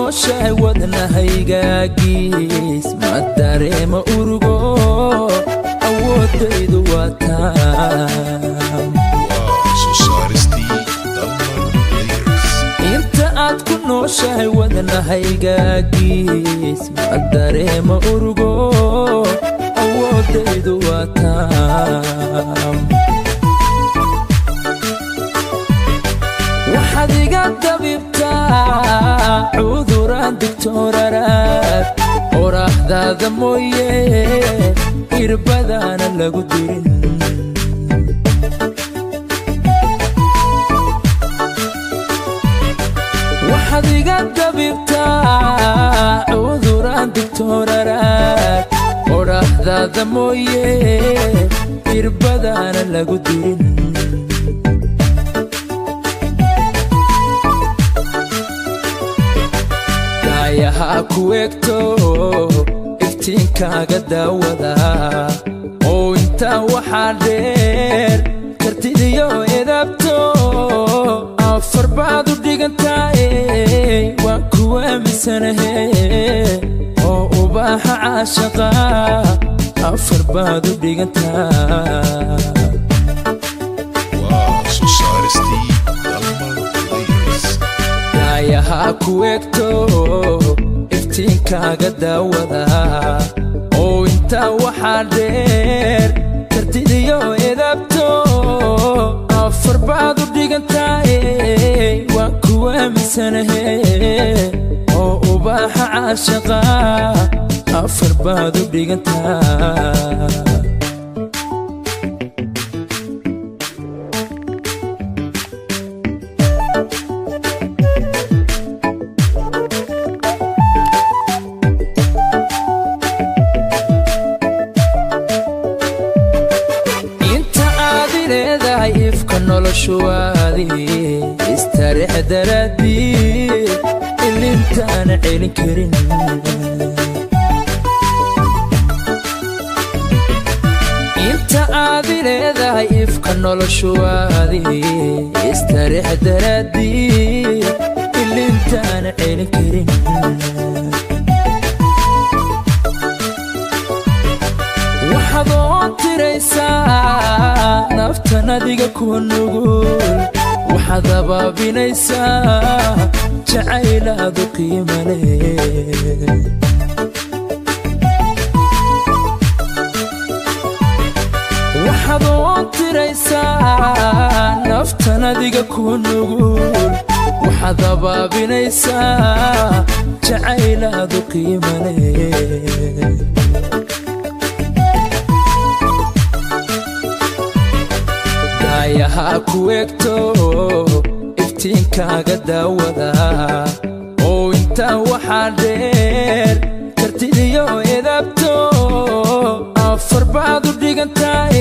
nooshahay wadnahaygaagis ma dareema urugo awoodaydu waa taam inta aad ku nooshahay wadnahaygaagis ma dareema urugo awoodaydu waa taam waxaad iga dabibtaa cuduraan digtooraraad qoraaxdaada mooye irbadaana lagu dirin waxaad iga dabibtaa cuduraan digtooraraad qoraaxdaada mooye irbadaana lagu dirin yaha ku egto iftiinkaaga daawada oo intaa waxaa dheer kartidiyo edabto afar baad u dhigantahay waan ku aaminsanahe oo ubaaxa caashaqa afar baad u dhigantahay yaha ku egto iftiinkaaga daawada oo intaa waxaa dheer kartidiyo edabto afar baad u dhigantahay waan ku aaminsanahe oo ubaaxa caashaqa afar baad u dhigantahay ifka noloshuwaadi istariix daraadii ilintaana celin karin inta aad leedahay ifka noloshuwaadi istariix daraadii ilintaana celin karin waxaad oo tiraysaa naftan adiga ku nugul waxaad abaabinaysaa jacaylaadu qiimo leh waxaad oo tiraysaa naftan adiga ku nugul waxaad abaabinaysaa jacaylaadu qiimo leh yaha ku egto iftiinkaaga daawada oo intaa waxaa dheer kartidiyo edabto afar baad u dhigantahay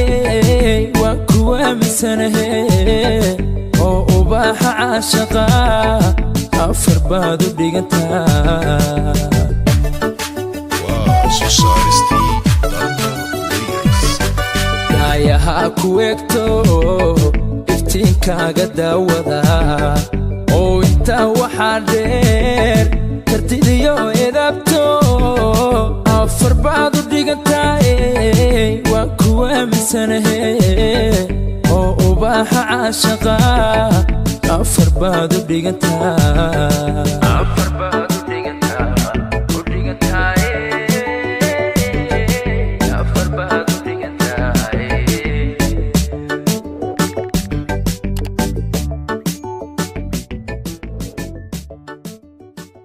waan ku aaminsanahe oo ubaaxa caashaqa afar baad u dhigantahay yaha ku egto iftiinkaaga daawada oo intaa waxaa dheer kartidiyo edabto afar baad u dhigantahay waan ku aaminsanahe oo ubaaxa caashaqa afar baad u dhigantahay